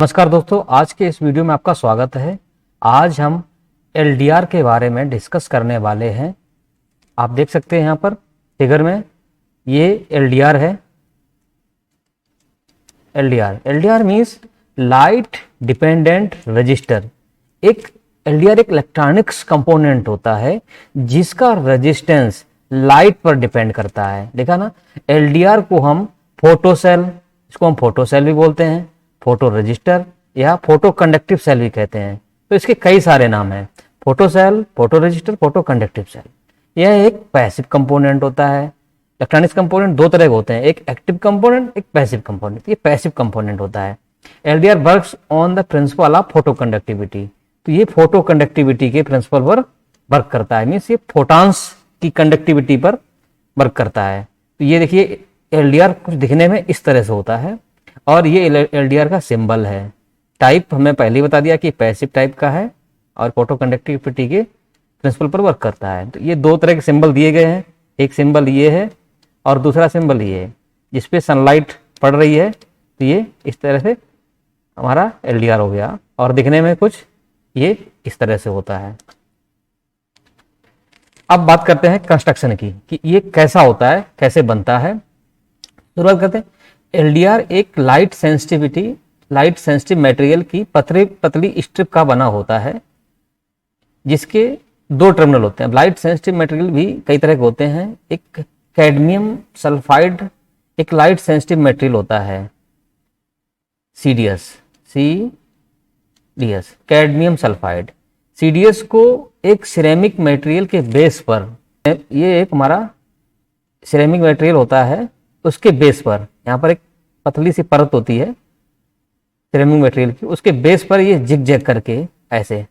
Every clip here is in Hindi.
नमस्कार दोस्तों, आज के इस वीडियो में आपका स्वागत है। आज हम एलडीआर के बारे में डिस्कस करने वाले हैं। आप देख सकते हैं यहाँ पर फिगर में ये एलडीआर है। LDR means light dependent register. एक एलडीआर एक इलेक्ट्रॉनिक्स कंपोनेंट होता है जिसका रेजिस्टेंस लाइट पर डिपेंड करता है। देखा ना, एलडीआर को हम फोटो सेल, इसको हम फोटो सेल भी बोलते हैं, फोटो रजिस्टर या फोटो कंडक्टिव सेल भी कहते हैं। तो इसके कई सारे नाम हैं, photo cell, photo resistor, photo conductive cell. यह एक पैसिव कंपोनेंट होता है। इलेक्ट्रॉनिक्स कंपोनेंट दो तरह के होते हैं, एक एक्टिव कंपोनेंट, एक पैसिव कंपोनेंट। ये पैसिव कंपोनेंट होता है। LDR works on the principle of photo conductivity. तो ये फोटो कंडक्टिविटी के प्रिंसिपल पर वर्क करता है, मीन्स ये फोटॉन्स की कंडक्टिविटी पर वर्क करता है। तो ये देखिए, एलडीआर कुछ दिखने में इस तरह से होता है और ये एलडीआर का सिंबल है। टाइप हमें पहले ही बता दिया कि पैसिव टाइप का है और फोटो कंडक्टिविटी के प्रिंसिपल पर वर्क करता है। तो ये दो तरह के सिंबल दिए गए हैं, एक सिंबल ये है और दूसरा सिंबल ये है जिसपे सनलाइट पड़ रही है। तो ये इस तरह से हमारा एलडीआर हो गया और दिखने में कुछ ये इस तरह से होता है। अब बात करते हैं कंस्ट्रक्शन की कि ये कैसा होता है, कैसे बनता है। शुरुआत करते हैं। एलडीआर एक लाइट सेंसिटिव मटेरियल की पतली स्ट्रिप का बना होता है जिसके दो टर्मिनल होते हैं। लाइट सेंसिटिव मटेरियल भी कई तरह के होते हैं। एक कैडमियम सल्फाइड एक लाइट सेंसिटिव मटेरियल होता है, सीडीएस कैडमियम सल्फाइड। सीडीएस को एक सिरेमिक मटेरियल के बेस पर, ये एक हमारा सिरेमिक मटेरियल होता है, उसके बेस पर यहाँ पर एक पतली सी परत होती है सिरेमिक मटेरियल की, उसके बेस पर ये जिग जैग करके ऐसे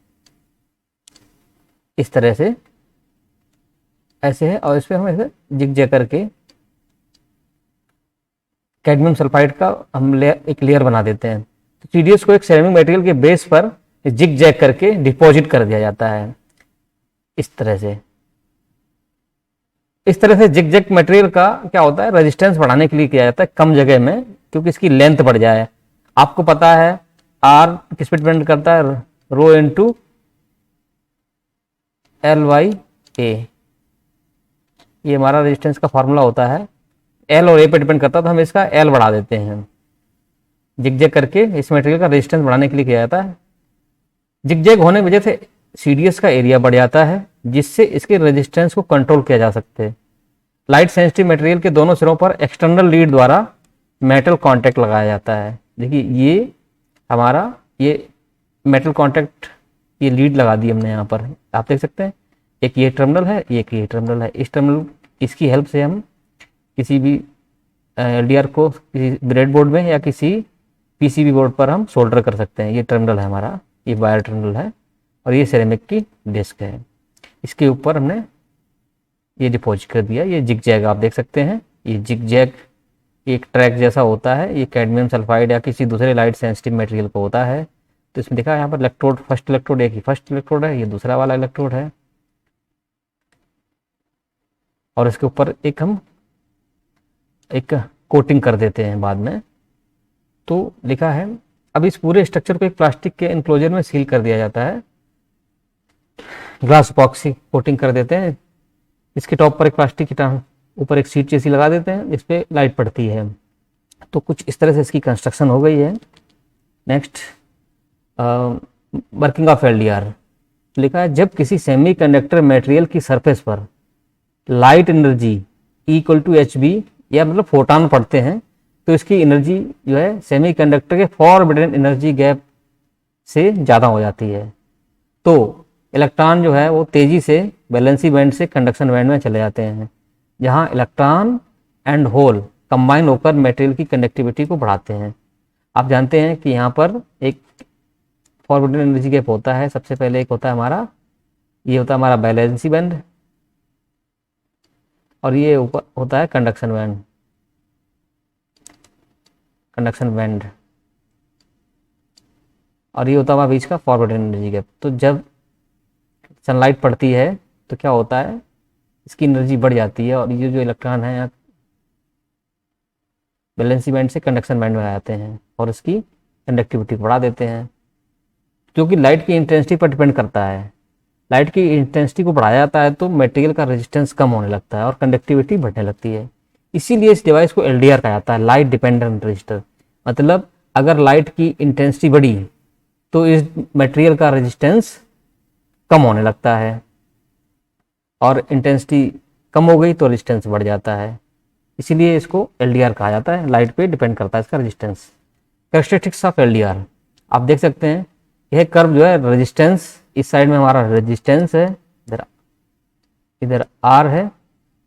इस तरह से ऐसे है और इस पर हम ऐसे जिग जैग करके कैडमियम सल्फाइड का हम एक लेयर बना देते हैं। तो सीडीएस को एक सिरेमिक मटेरियल के बेस पर जिग जैग करके डिपॉजिट कर दिया जाता है इस तरह से। इस तरह से जिग जैग मटेरियल का क्या होता है, रेजिस्टेंस बढ़ाने के लिए किया जाता है कम जगह में, क्योंकि इसकी लेंथ बढ़ जाए। आपको पता है आर किस पे डिपेंड करता है, रो इनटू एल बाई ए। ये हमारा रेजिस्टेंस का फॉर्मूला होता है, एल और ए पे डिपेंड करता है, तो हम इसका एल बढ़ा देते हैं। जिगजैग करके इस मटेरियल का रेजिस्टेंस बढ़ाने के लिए किया जाता है। जिगजैग होने की वजह से सीडीएस का एरिया बढ़ जाता है जिससे इसके रेजिस्टेंस को कंट्रोल किया जा सकता है। लाइट सेंसिटिव मटेरियल के दोनों सिरों पर एक्सटर्नल लीड द्वारा मेटल कांटेक्ट लगाया जाता है। देखिए ये हमारा ये मेटल कांटेक्ट, ये लीड लगा दी हमने यहाँ पर, आप देख सकते हैं। एक ये टर्मिनल है, एक ये टर्मिनल है। इस टर्मिनल इसकी हेल्प से हम किसी भी एलडीआर को किसी ब्रेडबोर्ड में या किसी पीसीबी बोर्ड पर हम सोल्डर कर सकते हैं। ये टर्मिनल है हमारा, ये वायर टर्मिनल है और ये सिरेमिक की डिस्क है। इसके ऊपर हमने ये डिपॉजिट कर दिया। ये जिग जैग आप देख सकते हैं, ये जिग जैग एक ट्रैक जैसा होता है। ये कैडमियम सल्फाइड या किसी दूसरे लाइट सेंसिटिव मटेरियल को होता है। तो इसमें देखा यहाँ पर इलेक्ट्रोड, फर्स्ट इलेक्ट्रोड एक ही फर्स्ट इलेक्ट्रोड है, ये दूसरा वाला इलेक्ट्रोड है और इसके ऊपर एक हम एक कोटिंग कर देते हैं बाद में। तो लिखा है, अब इस पूरे स्ट्रक्चर को एक प्लास्टिक के एनक्लोजर में सील कर दिया जाता है, ग्लास इपॉक्सी कोटिंग कर देते हैं। इसके टॉप पर एक प्लास्टिक की ऊपर एक सीट जैसी लगा देते हैं जिस पे लाइट पड़ती है। तो कुछ इस तरह से इसकी कंस्ट्रक्शन हो गई है। नेक्स्ट, वर्किंग ऑफ एलडीआर लिखा है, जब किसी सेमीकंडक्टर मटेरियल की सरफेस पर light energy equal to H B या मतलब फोटॉन पड़ते हैं तो इसकी एनर्जी जो है सेमीकंडक्टर के फॉरबिडन एनर्जी गैप से ज़्यादा हो जाती है। तो इलेक्ट्रॉन जो है वो तेजी से वैलेंसी बैंड से कंडक्शन बैंड में चले जाते हैं, जहां इलेक्ट्रॉन एंड होल कंबाइन होकर मटेरियल की कंडक्टिविटी को बढ़ाते हैं। आप जानते हैं कि यहाँ पर एक फॉरबिडन एनर्जी गैप होता है। सबसे पहले एक होता है हमारा, ये होता है हमारा वैलेंसी बैंड और ये ऊपर होता है कंडक्शन बैंड और ये होता है बीच का फॉरवर्ड एनर्जी गैप। तो जब सनलाइट पड़ती है तो क्या होता है, इसकी एनर्जी बढ़ जाती है और ये जो इलेक्ट्रॉन है यहाँ वैलेंसी बैंड से कंडक्शन बैंड में आ जाते हैं और इसकी कंडक्टिविटी को बढ़ा देते हैं, क्योंकि लाइट की इंटेंसिटी पर डिपेंड करता है। लाइट की इंटेंसिटी को बढ़ाया जाता है तो मटेरियल का रेजिस्टेंस कम होने लगता है और कंडक्टिविटी बढ़ने लगती है। इसीलिए इस डिवाइस को एलडीआर कहा जाता है, लाइट डिपेंडेंट रजिस्टर। मतलब अगर लाइट की इंटेंसिटी बढ़ी तो इस मटेरियल का रेजिस्टेंस कम होने लगता है, और इंटेंसिटी कम हो गई तो रेजिस्टेंस बढ़ जाता है। इसीलिए इसको एलडीआर कहा जाता है, लाइट पे डिपेंड करता है इसका रेजिस्टेंस। कैरेक्टरिस्टिक्स ऑफ एलडीआर आप देख सकते हैं, यह कर्व जो है रेजिस्टेंस, इस साइड में हमारा रेजिस्टेंस है, इधर आर है,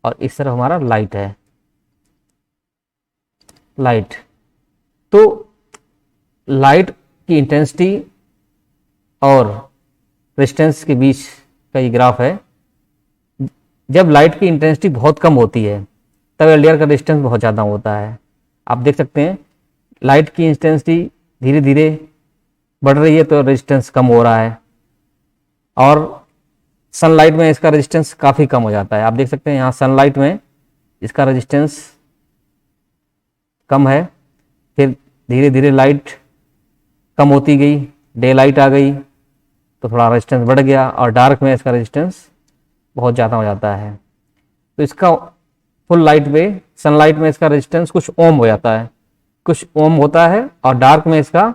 और इस तरफ हमारा लाइट है, लाइट। तो लाइट की इंटेंसिटी और रेजिस्टेंस के बीच का ये ग्राफ है। जब लाइट की इंटेंसिटी बहुत कम होती है तब एलडीआर का रेजिस्टेंस बहुत ज़्यादा होता है। आप देख सकते हैं लाइट की इंटेंसिटी धीरे धीरे बढ़ रही है तो रेजिस्टेंस कम हो रहा है, और सनलाइट में इसका रेजिस्टेंस काफ़ी कम हो जाता है। आप देख सकते हैं यहाँ सनलाइट में इसका रेजिस्टेंस कम है, फिर धीरे धीरे लाइट कम होती गई, डे लाइट आ गई तो थोड़ा रेजिस्टेंस बढ़ गया, और डार्क में इसका रेजिस्टेंस बहुत ज़्यादा हो जाता है। तो इसका फुल लाइट पे, सनलाइट में इसका रेजिस्टेंस कुछ ओम हो जाता है, कुछ ओम होता है, और डार्क में इसका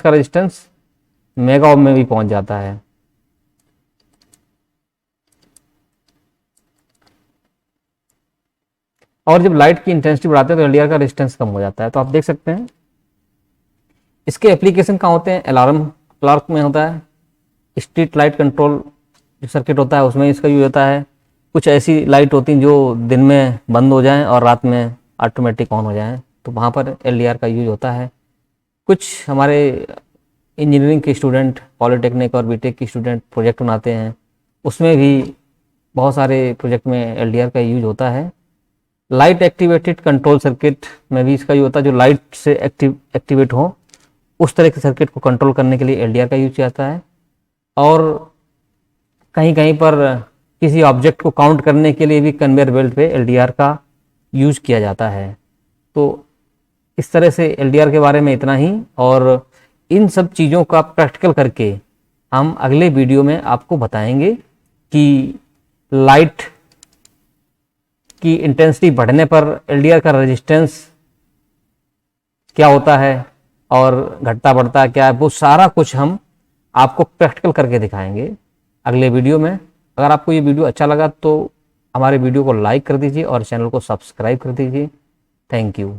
रेजिस्टेंस मेगा ओम में भी पहुंच जाता है। और जब लाइट की इंटेंसिटी बढ़ाते हैं तो एलडीआर का रेजिस्टेंस कम हो जाता है। तो आप देख सकते हैं इसके एप्लीकेशन कहाँ होते हैं, अलार्म क्लॉक में होता है, स्ट्रीट लाइट कंट्रोल जो सर्किट होता है उसमें इसका यूज होता है। कुछ ऐसी लाइट होती हैं जो दिन में बंद हो जाएं और रात में ऑटोमेटिक ऑन हो जाएं, तो वहाँ पर एलडीआर का यूज होता है। कुछ हमारे इंजीनियरिंग के स्टूडेंट, पॉलिटेक्निक और बीटेक के स्टूडेंट प्रोजेक्ट बनाते हैं, उसमें भी बहुत सारे प्रोजेक्ट में एलडीआर का यूज होता है। लाइट एक्टिवेटेड कंट्रोल सर्किट में भी इसका यूज होता है, जो लाइट से एक्टिवेट हो उस तरह के सर्किट को कंट्रोल करने के लिए एलडीआर का यूज किया जाता है। और कहीं कहीं पर किसी ऑब्जेक्ट को काउंट करने के लिए भी कन्वेयर बेल्ट पे एलडीआर का यूज किया जाता है। तो इस तरह से एलडीआर के बारे में इतना ही, और इन सब चीज़ों का प्रैक्टिकल करके हम अगले वीडियो में आपको बताएंगे कि लाइट की इंटेंसिटी बढ़ने पर एलडीआर का रेजिस्टेंस क्या होता है और घटता बढ़ता क्या है, वो सारा कुछ हम आपको प्रैक्टिकल करके दिखाएंगे अगले वीडियो में। अगर आपको ये वीडियो अच्छा लगा तो हमारे वीडियो को लाइक कर दीजिए और चैनल को सब्सक्राइब कर दीजिए। Thank you.